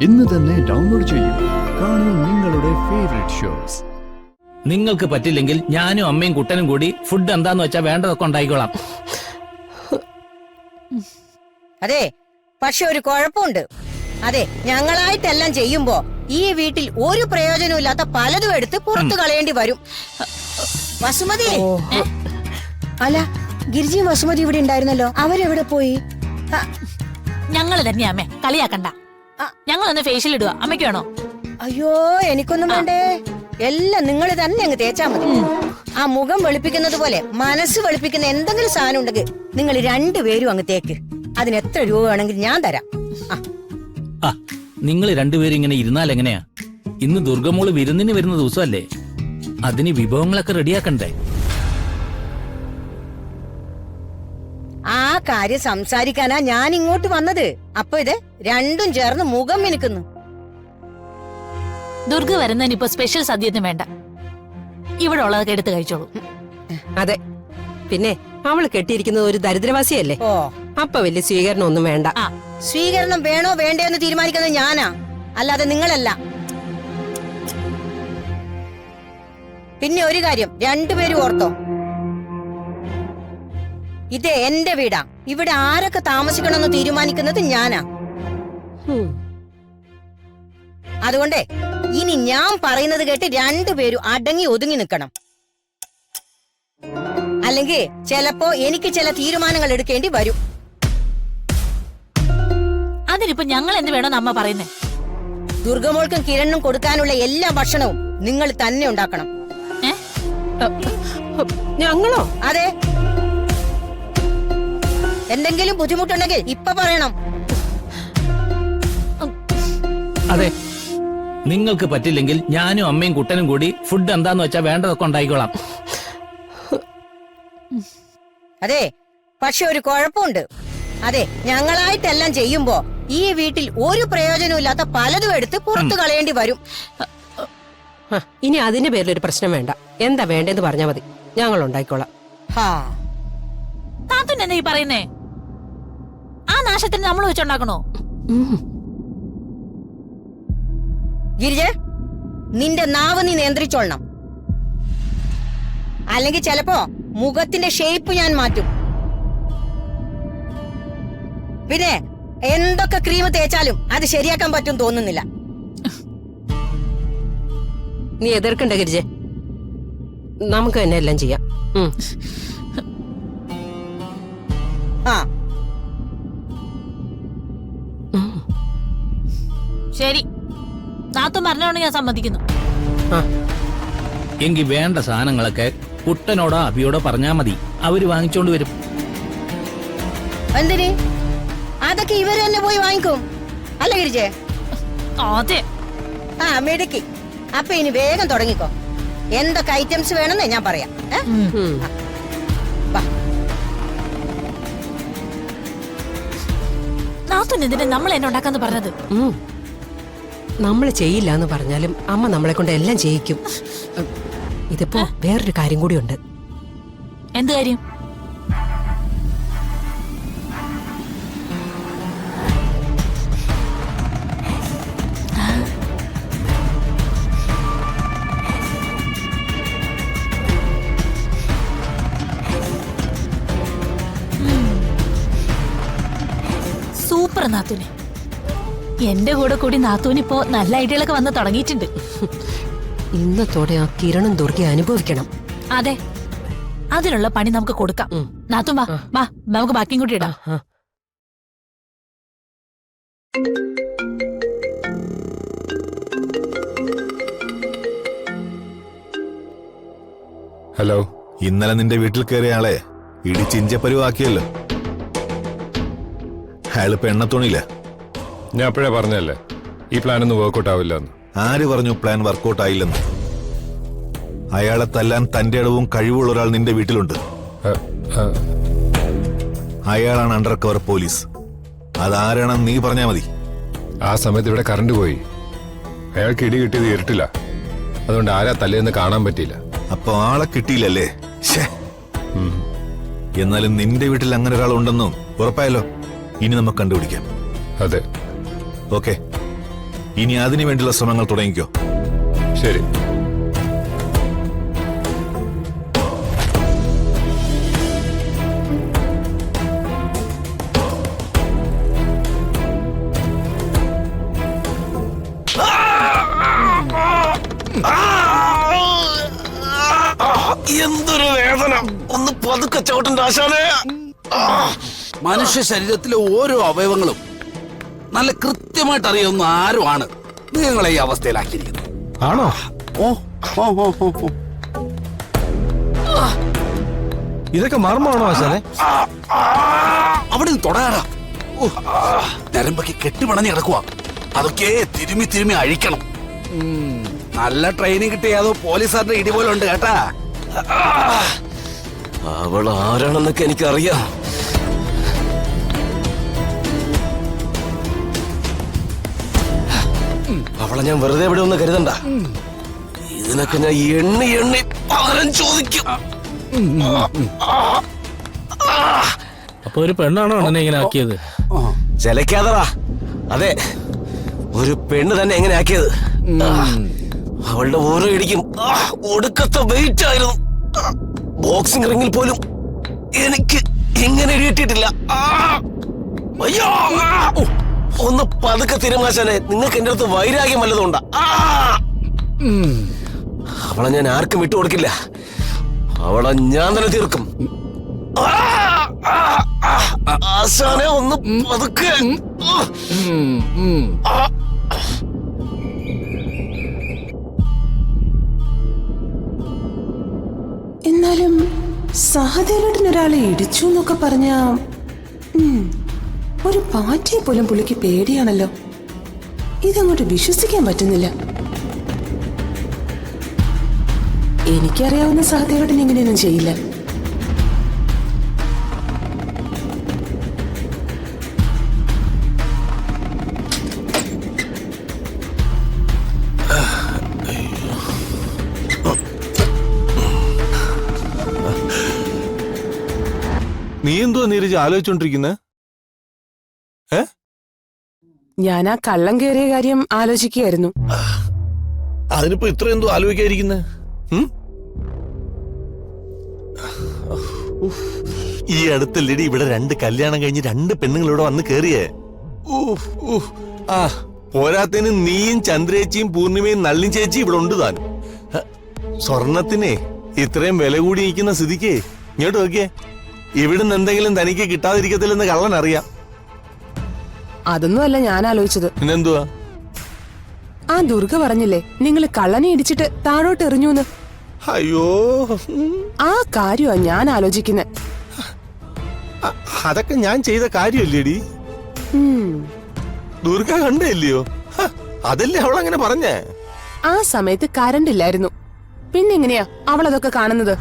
ഇന്ന് തന്നെ ഡൗൺലോഡ് ചെയ്യൂ. കാണൂ നിങ്ങളുടെ ഫേവറേറ്റ് ഷോസ്. നിങ്ങൾക്ക് പറ്റില്ലെങ്കിൽ ഞാനും അമ്മയും കുട്ടനും കൂടി ഫുഡ് എന്താന്ന് വെച്ചാൽ വേണ്ടതൊക്കെ ഉണ്ടായിക്കോളാം. അതെ, പക്ഷെ ഒരു കുഴപ്പമുണ്ട്. അതെ, ഞങ്ങളായിട്ടെല്ലാം ചെയ്യുമ്പോ ഈ വീട്ടിൽ ഒരു പ്രയോജനവും ഇല്ലാത്ത പലതും എടുത്ത് പുറത്തു കളയേണ്ടി വരും. വസുമതി, അല്ല ഗിരിജയും വസുമതി ഇവിടെ ഉണ്ടായിരുന്നല്ലോ, അവരെവിടെ പോയി? ഞങ്ങള് തന്നെയാ അമ്മേ, കളിയാക്കണ്ട. ഞങ്ങളൊന്ന് ഫേഷ്യൽ ഇടുക, അമ്മയ്ക്കാണോ? അയ്യോ, എനിക്കൊന്നും വേണ്ടേ, എല്ലാം നിങ്ങൾ തന്നെ അങ്ങ് തേച്ചാ മതി. ആ മുഖം വെളുപ്പിക്കുന്നത് പോലെ മനസ്സ് വെളുപ്പിക്കുന്ന എന്തെങ്കിലും സാധനം ഉണ്ടെങ്കിൽ നിങ്ങൾ രണ്ടുപേരും അങ്ങ് തേക്ക്. അതിന് എത്ര രൂപ വേണമെങ്കിൽ ഞാൻ തരാം. നിങ്ങൾ രണ്ടുപേരും ഇങ്ങനെ ഇരുന്നാൽ എങ്ങനെയാ? ഇന്ന് ദുർഗമോള് വിരുന്നിന് വരുന്ന ദിവസമല്ലേ, അതിന് വിഭവങ്ങളൊക്കെ റെഡിയാക്കണ്ടേ? ആ കാര്യം സംസാരിക്കാനാ ഞാൻ ഇങ്ങോട്ട് വന്നത്. അപ്പൊ ഇത് രണ്ടും ചേർന്ന് മുഖം മിനുക്കുന്നു. ദുർഗ വരുന്നതിന് ഇപ്പൊ സ്പെഷ്യൽ സദ്യയൊന്നും വേണ്ട, ഇവിടെ ഉള്ളതൊക്കെ എടുത്ത് കഴിച്ചോളൂ. അതെ, പിന്നെ അവള് കെട്ടിയിരിക്കുന്നത് ഒരു ദരിദ്രവാസിയല്ലേ, ഓ, അപ്പൊ വലിയ സ്വീകരണം ഒന്നും വേണ്ട. സ്വീകരണം വേണോ വേണ്ടോ എന്ന് തീരുമാനിക്കുന്നത് ഞാനാ, അല്ലാതെ നിങ്ങളല്ല. പിന്നെ ഒരു കാര്യം രണ്ടുപേരും ഓർത്തോ, ഇത് എന്റെ വീടാ. ഇവിടെ ആരൊക്കെ താമസിക്കണമെന്ന് തീരുമാനിക്കുന്നത് ഞാനാ. അതുകൊണ്ട് ഇനി ഞാൻ പറയുന്നത് കേട്ട് രണ്ടുപേരും അടങ്ങി ഒതുങ്ങി നിൽക്കണം. അല്ലെങ്കിൽ ചിലപ്പോ എനിക്ക് ചില തീരുമാനങ്ങൾ എടുക്കേണ്ടി വരും. അതിനിപ്പോ ഞങ്ങൾ എന്ത് വേണമെന്ന് അമ്മ പറയുന്നേ? ദുർഗമോൾക്കും കിരണിനും കൊടുക്കാനുള്ള എല്ലാ ഭക്ഷണവും നിങ്ങൾ തന്നെ ഉണ്ടാക്കണം. ഞങ്ങളോ? അതെ, എന്തെങ്കിലും ബുദ്ധിമുട്ടുണ്ടെങ്കിൽ ഇപ്പൊ പറയണം. അതെ, നിങ്ങൾക്ക് പറ്റില്ലെങ്കിൽ ഞാനും അമ്മയും കുട്ടനും കൂടി ഫുഡ് എന്താന്ന് വെച്ചാൽ വേണ്ടതൊക്കെ ഉണ്ടായിക്കോളാം. അതെ, പക്ഷെ ഒരു കുഴപ്പമുണ്ട്. അതെ, ഞങ്ങളായിട്ടെല്ലാം ചെയ്യുമ്പോ ഈ വീട്ടിൽ ഒരു പ്രയോജനവും ഇല്ലാത്ത പലതും എടുത്ത് പുറത്തു കളയേണ്ടി വരും. ഇനി അതിന്റെ പേരിലൊരു പ്രശ്നം വേണ്ട. എന്താ വേണ്ടെന്ന് പറഞ്ഞാ മതി, ഞങ്ങൾ ഉണ്ടായിക്കോളാം. താത്തൻ എന്താ ഈ പറയുന്നേ? ആ നാശത്തിന് നമ്മൾ വെച്ചുണ്ടാക്കണോ? ഗിരിജ, നിന്റെ നാവ് നീ നിയന്ത്രിച്ചോളണം, അല്ലെങ്കിൽ ചിലപ്പോ മുഖത്തിന്റെ ഷേപ്പ് ഞാൻ മാറ്റും. പിന്നെ എന്തൊക്കെ ക്രീം തേച്ചാലും അത് ശരിയാക്കാൻ പറ്റും തോന്നുന്നില്ല. നീ എതിർക്കണ്ട ഗിരിജെ, നമുക്ക് തന്നെ എല്ലാം ചെയ്യാം. ശരി, താത്തു പറഞ്ഞോണ്ട് ഞാൻ സമ്മതിക്കുന്നു. എങ്കിൽ വേണ്ട സാധനങ്ങളൊക്കെ കുട്ടനോടോ അഭിയോടോ പറഞ്ഞാ മതി, അവര് വാങ്ങിച്ചോണ്ട് വരും. എന്തിന്? അതൊക്കെ ഇവര് തന്നെ പോയി വാങ്ങിക്കും, അല്ല ഗിരിജേ? അതെ. മിടുക്കി. അപ്പൊ ഇനി വേഗം തുടങ്ങിക്കോ. എന്തൊക്കെ ഐറ്റംസ് വേണമെന്ന് ഞാൻ പറയാം. താത്തുൻ എന്തിനാ നമ്മൾ എന്നെ ഉണ്ടാക്കാന്ന് പറഞ്ഞത്? നമ്മള് ചെയ്യില്ല എന്ന് പറഞ്ഞാലും അമ്മ നമ്മളെ കൊണ്ട് എല്ലാം ചെയ്യിക്കും. ഇതിപ്പോ വേറൊരു കാര്യം കൂടി ഉണ്ട്. എന്ത് കാര്യം? സൂപ്പർ നാത്തൂന്. എന്റെ കൂടെ കൂടി നാത്തൂനിപ്പോ നല്ല ഐഡിയകളൊക്കെ വന്ന് തുടങ്ങിയിട്ടുണ്ട്. ഇന്നത്തോടെ ആ കിരണും ദുർഗ അനുഭവിക്കണം. അതെ, അതിനുള്ള പണി നമുക്ക് കൊടുക്കാം. നാത്തും വാ, നമുക്ക് ബാക്കിയും കൂടി ഇടാം. ഹലോ, ഇന്നലെ നിന്റെ വീട്ടിൽ കയറിയ ആളെ ഇടിച്ചിഞ്ചപ്പരുവാക്കിയല്ലോ. അയാളിപ്പോ എണ്ണത്തോണില്ല. ഞാൻ അപ്പോഴേ പറഞ്ഞല്ലേ ഈ പ്ലാൻ ഒന്നും വർക്ക്ഔട്ട് ആവില്ല എന്ന്. ആര് പറഞ്ഞു പ്ലാൻ വർക്കൗട്ട് ആയില്ലെന്ന്? അയാളെ തല്ലാൻ തന്റെ ഇടവും കഴിവുള്ള ഒരാൾ നിന്റെ വീട്ടിലുണ്ട്. അയാളാണ് അണ്ടർ കവർ പോലീസ്. അതാരാണെന്ന് നീ പറഞ്ഞാ മതി. ആ സമയത്ത് ഇവിടെ കറണ്ട് പോയി, അയാൾക്ക് ഇടി കിട്ടിയത് ഇരുട്ടില്ല, അതുകൊണ്ട് ആരാ തല്ലിയെന്ന് കാണാൻ പറ്റിയില്ല. അപ്പൊ ആളെ കിട്ടിയില്ലല്ലേ? എന്നാലും നിന്റെ വീട്ടിൽ അങ്ങനെ ഒരാളുണ്ടെന്നും ഉറപ്പായല്ലോ. ഇനി നമുക്ക് കണ്ടുപിടിക്കാം. അതെ, ഓക്കെ, ഇനി അതിനു വേണ്ടിയുള്ള ശ്രമങ്ങൾ തുടങ്ങിക്കോ. ശരി. എന്തൊരു വേദന! ഒന്ന് പതുക്കെ ചവിട്ടണ്ട ആശാനെ. മനുഷ്യ ശരീരത്തിലെ ഓരോ അവയവങ്ങളും നല്ല കൃത്യമായിട്ട് അറിയാവുന്ന ആരുമാണ് നിങ്ങളെ ഈ അവസ്ഥയിലാക്കിയിരിക്കുന്നത്. ആണോ? ഓ ഓ ഓ ഓ ഓ. ഇതൊക്കെ മർമ്മമാണോ ആശാനെ? അവിടെ നിന്ന് തൊടാടാ. നരമ്പൊക്കെ കെട്ടിപ്പണഞ്ഞ് കിടക്കുക. അതൊക്കെ തിരുമി തിരുമി അഴിക്കണം. നല്ല ട്രെയിനിങ് കിട്ടിയ ഏതോ പോലീസുകാരുടെ ഇടിപോലെ ഉണ്ട് കേട്ടാ. അവൾ ആരാണെന്നൊക്കെ എനിക്കറിയാം. അവളെ ഞാൻ വെറുതെ ഇവിടെ ഒന്ന് കരുതണ്ട. ഇതിനൊക്കെ ഞാൻ എണ്ണി എണ്ണി പകരം ചോദിക്കും. അപ്പൊ ഒരു പെണ്ണാണോ എന്നെ ഇങ്ങനെ ആക്കിയത്? ചിലക്കാതറാ. അതെ, ഒരു പെണ്ണ് തന്നെ എങ്ങനെ ആക്കിയത്. അവളുടെ ഓരോ ഇടിക്കും ഒടുക്കത്തെ വെയിറ്റ് ആയിരുന്നു. ബോക്സിംഗ് റിംഗിൽ പോലും എനിക്ക് ഇങ്ങനെ ഇടിയിട്ടിട്ടില്ല. അയ്യോ, ഒന്ന് പതുക്കെ തിരുമാശാനെ. നിങ്ങൾക്ക് എന്റെ അടുത്ത് വൈരാഗ്യം വല്ലതുകൊണ്ടാ? അവളെ ഞാൻ ആർക്കും വിട്ടുകൊടുക്കില്ല. അവളെ ഞാൻ തന്നെ തീർക്കും. ആശാനെ ഒന്ന് പതുക്കെ. എന്നാലും സഹദേവനൊരാളെ ഇടിച്ചു എന്നൊക്കെ പറഞ്ഞ ഒരു പാറ്റയെ പോലും പുള്ളിക്ക് പേടിയാണല്ലോ. ഇതങ്ങോട്ട് വിശ്വസിക്കാൻ പറ്റുന്നില്ല. എനിക്കറിയാവുന്ന സഹദേവൻ ഇങ്ങനെയൊന്നും ചെയ്യില്ല. നീ എന്തുവാ നീരജ് ആലോചിച്ചോണ്ടിരിക്കുന്നത്? ഞാൻ ആ കള്ളം കയറിയ കാര്യം ആലോചിക്കുകയായിരുന്നു. അതിനിപ്പോ ഇത്ര എന്തോ ആലോചിക്കാതിരിക്കുന്നത്? ഈ അടുത്തല്ലേടി ഇവിടെ 2 കല്യാണം കഴിഞ്ഞ് 2 പെണ്ണുങ്ങൾ ഇവിടെ വന്ന് കേറിയേ. പോരാത്തതിന് നീയും ചന്ദ്രേച്ചിയും പൂർണിമയും നള്ളിൻ ചേച്ചി ഇവിടെ ഉണ്ട് താൻ. സ്വർണത്തിനെ ഇത്രയും വില കൂടി നിൽക്കുന്ന സ്ഥിതിക്ക് ഇങ്ങോട്ട് നോക്കിയേ. ഇവിടുന്ന് എന്തെങ്കിലും തനിക്ക് കിട്ടാതിരിക്കത്തില്ലെന്ന് കള്ളൻ അറിയാം. അതൊന്നുമല്ല ഞാൻ ആലോചിച്ചത്. പിന്നെന്തുവാ? ആ ദുർഗ പറഞ്ഞില്ലേ നിങ്ങൾ കള്ളനെ ഇടിച്ചിട്ട് താഴോട്ട് എറിഞ്ഞൂന്ന്. അയ്യോ, ആ കാര്യമാ ഞാൻ ആലോചിക്കുന്നത്. അതൊക്കെ ഞാൻ ചെയ്ത കാര്യമല്ലേടി. ദുർഗ കണ്ടില്ലയോ? അതല്ലേ അവൾ അങ്ങനെ പറഞ്ഞേ. ആ സമയത്ത് കറണ്ട് ഇല്ലായിരുന്നു. പിന്നെങ്ങനെയാ അവളതൊക്കെ കാണുന്നത്?